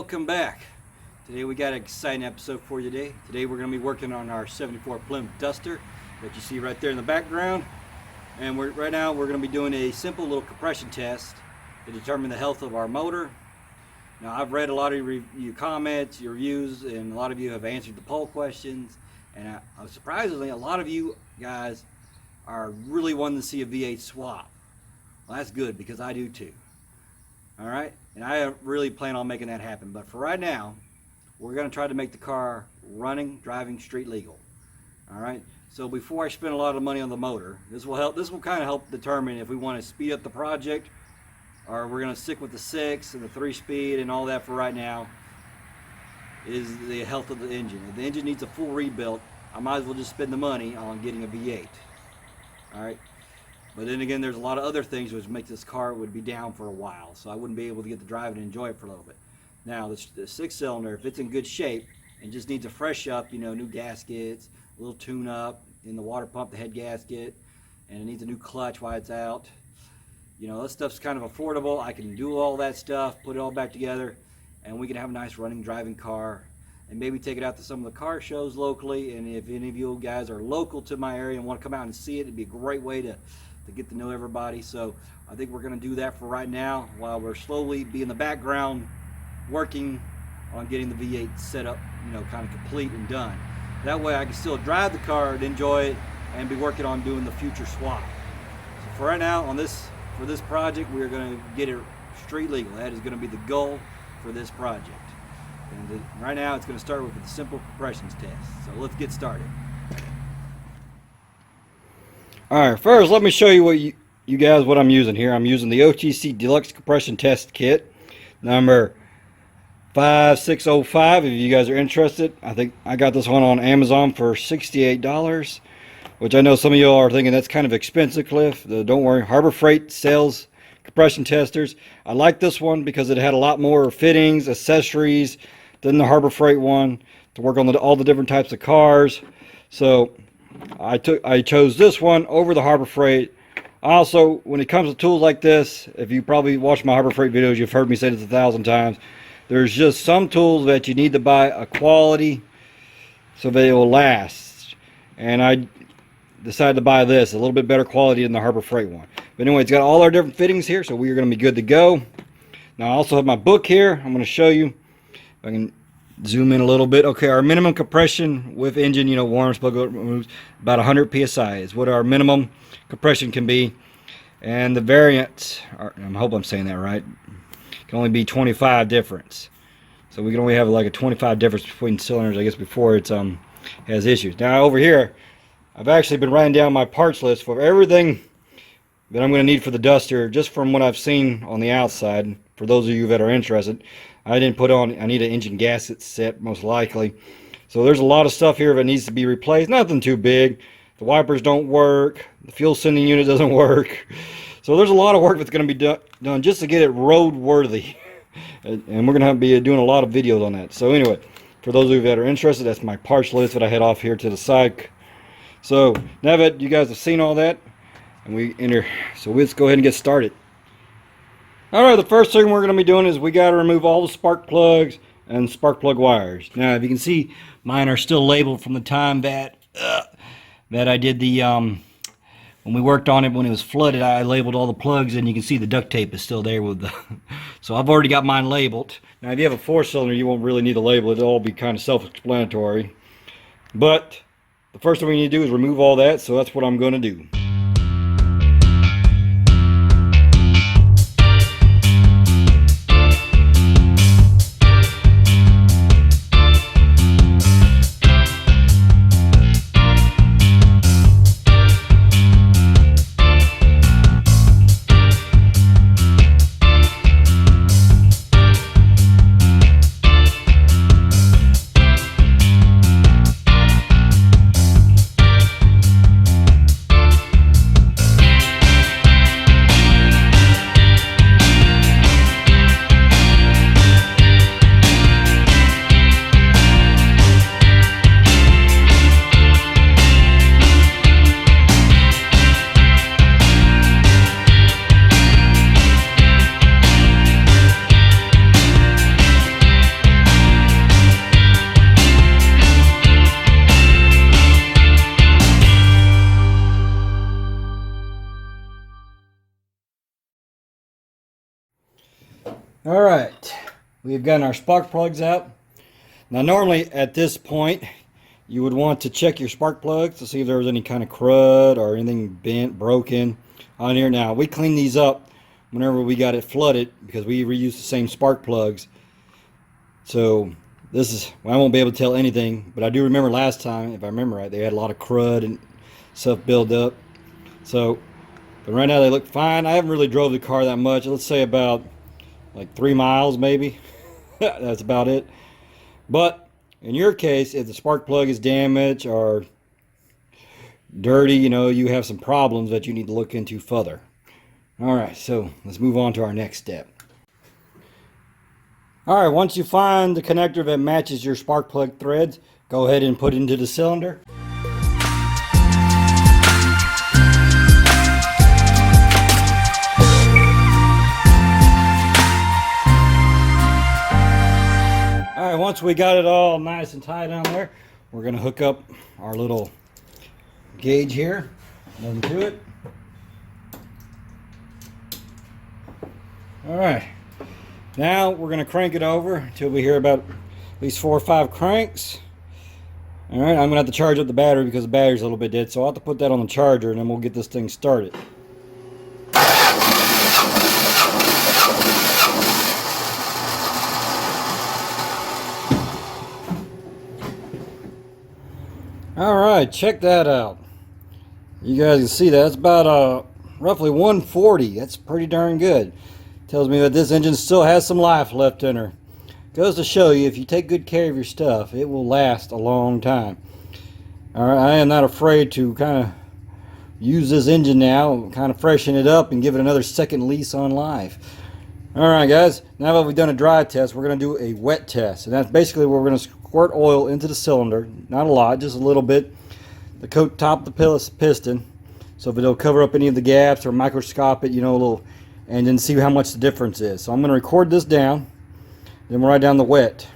welcome back. Today we got an exciting episode for you today. Today we're going to be working on our 74 Plymouth Duster that you see right there in the background. And right now we're going to be doing a simple little compression test to determine the health of our motor. Now I've read a lot of your comments, your reviews, and a lot of you have answered the poll questions. And surprisingly, a lot of you guys are really wanting to see a V8 swap. Well, that's good because I do too. Alright, and I really plan on making that happen. But for right now, we're going to try to make the car driving, street legal. Alright, so before I spend a lot of money on the motor, this will kind of help determine if we want to speed up the project or we're going to stick with the 6 and the 3-speed and all that for right now. Is the health of the engine. If the engine needs a full rebuild, I might as well just spend the money on getting a V8. Alright. But then again, there's a lot of other things which make this car would be down for a while, so I wouldn't be able to get to drive and enjoy it for a little bit. Now, the 6-cylinder, if it's in good shape and just needs a fresh up, new gaskets, a little tune-up in the water pump, the head gasket, and it needs a new clutch while it's out. That stuff's kind of affordable. I can do all that stuff, put it all back together, and we can have a nice driving car, and maybe take it out to some of the car shows locally. And if any of you guys are local to my area and want to come out and see it, it'd be a great way to get to know everybody. So I think we're going to do that for right now while we're slowly be in the background working on getting the V8 set up, kind of complete and done. That way I can still drive the car and enjoy it and be working on doing the future swap. So for right now, for this project, we're going to get it street legal. That is going to be the goal for this project. And right now it's going to start with the simple compressions test. So let's get started. Alright, first let me show you what I'm using here. I'm using the OTC Deluxe Compression Test Kit number 5605. If you guys are interested, I think I got this one on Amazon for $68, which I know some of y'all are thinking that's kind of expensive, Cliff. Don't worry, Harbor Freight sells compression testers. I like this one because it had a lot more fittings, accessories than the Harbor Freight one to work on all the different types of cars. So I chose this one over the Harbor Freight. Also, when it comes to tools like this, if you probably watched my Harbor Freight videos, you've heard me say this 1,000 times. There's just some tools that you need to buy a quality so they will last. And I decided to buy this, a little bit better quality than the Harbor Freight one. But anyway, it's got all our different fittings here, so we are going to be good to go. Now I also have my book here. I'm going to show you. If I can zoom in a little bit. Okay, our minimum compression with engine, warms, plug moves, about 100 psi is what our minimum compression can be. And the variant, I hope I'm saying that right, can only be 25 difference. So we can only have like a 25 difference between cylinders, I guess, before it has issues. Now over here, I've actually been writing down my parts list for everything that I'm going to need for the Duster, just from what I've seen on the outside. For those of you that are interested, I didn't put on, I need an engine gasket set, most likely. So there's a lot of stuff here that needs to be replaced. Nothing too big. The wipers don't work. The fuel sending unit doesn't work. So there's a lot of work that's going to be done just to get it road-worthy. And we're going to be doing a lot of videos on that. So anyway, for those of you that are interested, that's my parts list that I had off here to the side. So now that you guys have seen all that, and so let's go ahead and get started. Alright, the first thing we're going to be doing is we got to remove all the spark plugs and spark plug wires. Now, if you can see, mine are still labeled from the time that I did the, when we worked on it when it was flooded. I labeled all the plugs, and you can see the duct tape is still there with the, so I've already got mine labeled. Now, if you have a 4-cylinder, you won't really need to label it. It'll all be kind of self-explanatory. But the first thing we need to do is remove all that, so that's what I'm going to do. All right, we've gotten our spark plugs out. Now normally at this point you would want to check your spark plugs to see if there was any kind of crud or anything bent, broken on here. Now we clean these up whenever we got it flooded because we reuse the same spark plugs. So this is, well, I won't be able to tell anything, but I do remember last time, if I remember right, they had a lot of crud and stuff build up. So, but right now they look fine. I haven't really drove the car that much. Let's say about like 3 miles maybe. That's about it. But in your case, if the spark plug is damaged or dirty, you know, you have some problems that you need to look into further. All right, so let's move on to our next step. All right, once you find the connector that matches your spark plug threads, go ahead and put it into the cylinder. All right, once we got it all nice and tight down there, we're gonna hook up our little gauge here. Nothing to it. All right, now we're gonna crank it over until we hear about at least 4 or 5 cranks. All right, I'm gonna have to charge up the battery because the battery's a little bit dead, so I'll have to put that on the charger and then we'll get this thing started. All right, check that out. You guys can see that. It's about roughly 140. That's pretty darn good. Tells me that this engine still has some life left in her. Goes to show you, if you take good care of your stuff, it will last a long time. All right, I am not afraid to kind of use this engine now, kind of freshen it up and give it another second lease on life. All right, guys, now that we've done a dry test, we're going to do a wet test. And that's basically where we're going to squirt oil into the cylinder. Not a lot, just a little bit. The coat top of the piston, so if it'll cover up any of the gaps or microscope it, you know, a little, and then see how much the difference is. So I'm going to record this down, then we'll write down the wet.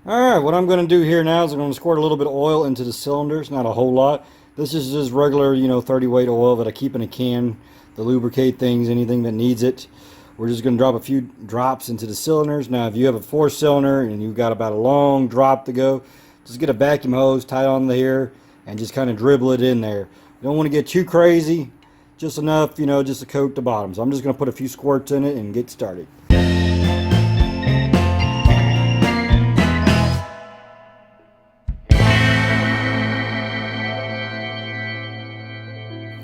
All right, what I'm going to do here now is I'm going to squirt a little bit of oil into the cylinders, not a whole lot. This is just regular, you know, 30 weight oil that I keep in a can to lubricate things, anything that needs it. We're just going to drop a few drops into the cylinders. Now, if you have a 4-cylinder and you've got about a long drop to go, just get a vacuum hose, tie it on here, and just kind of dribble it in there. You don't want to get too crazy, just enough, you know, just to coat the bottom. So I'm just going to put a few squirts in it and get started.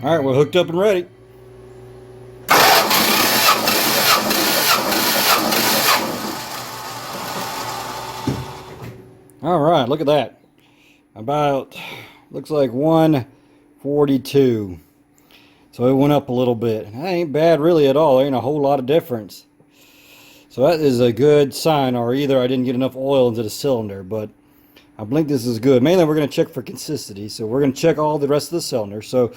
All right, we're hooked up and ready. All right, look at that. About, looks like 142. So it went up a little bit. That ain't bad really at all. There ain't a whole lot of difference. So that is a good sign, or either I didn't get enough oil into the cylinder, but I believe this is good. Mainly we're going to check for consistency. So we're going to check all the rest of the cylinder. So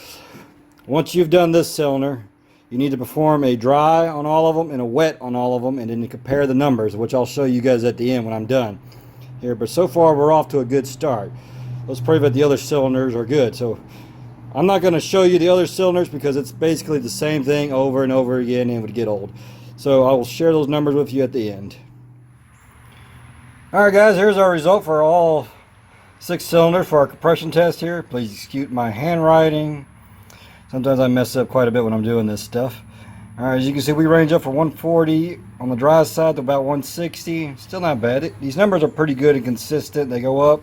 once you've done this cylinder, you need to perform a dry on all of them and a wet on all of them, and then you compare the numbers, which I'll show you guys at the end when I'm done here. But so far we're off to a good start. Let's pray that the other cylinders are good. So I'm not going to show you the other cylinders because it's basically the same thing over and over again and it would get old. So I will share those numbers with you at the end. Alright guys, here's our result for all 6 cylinders for our compression test here. Please excuse my handwriting. Sometimes I mess up quite a bit when I'm doing this stuff. Alright, as you can see, we range up from 140 on the dry side to about 160. Still not bad. These numbers are pretty good and consistent. They go up.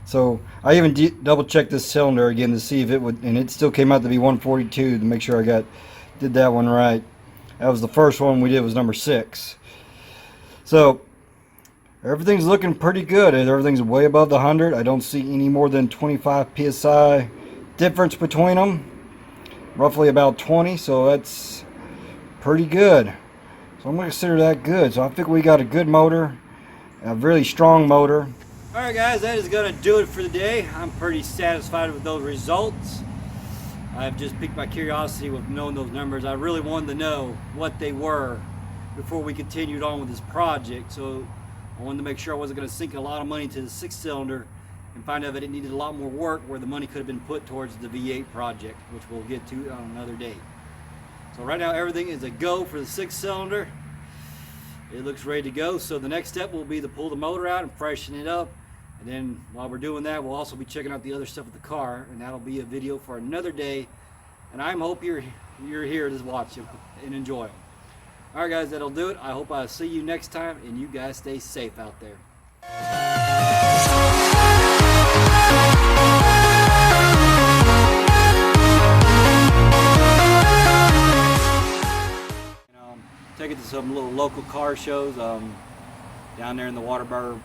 So I even double checked this cylinder again to see if it would, and it still came out to be 142 to make sure I did that one right. That was the first one we did, was number 6. So everything's looking pretty good. Everything's way above the 100. I don't see any more than 25 psi difference between them. Roughly about 20, so that's pretty good. So I'm going to consider that good. So I think we got a good motor, a really strong motor. Alright guys, that is going to do it for the day. I'm pretty satisfied with those results. I've just piqued my curiosity with knowing those numbers. I really wanted to know what they were before we continued on with this project. So I wanted to make sure I wasn't going to sink a lot of money into the 6-cylinder and find out that it needed a lot more work where the money could have been put towards the V8 project, which we'll get to on another day. So right now everything is a go for the 6-cylinder. it looks ready to go. So the next step will be to pull the motor out and freshen it up. And then while we're doing that, we'll also be checking out the other stuff with the car, and that'll be a video for another day. And I hope you're here to watch them and enjoy them. All right, guys, that'll do it. I hope I see you next time, and you guys stay safe out there. Take it to some little local car shows down there in the Whataburger.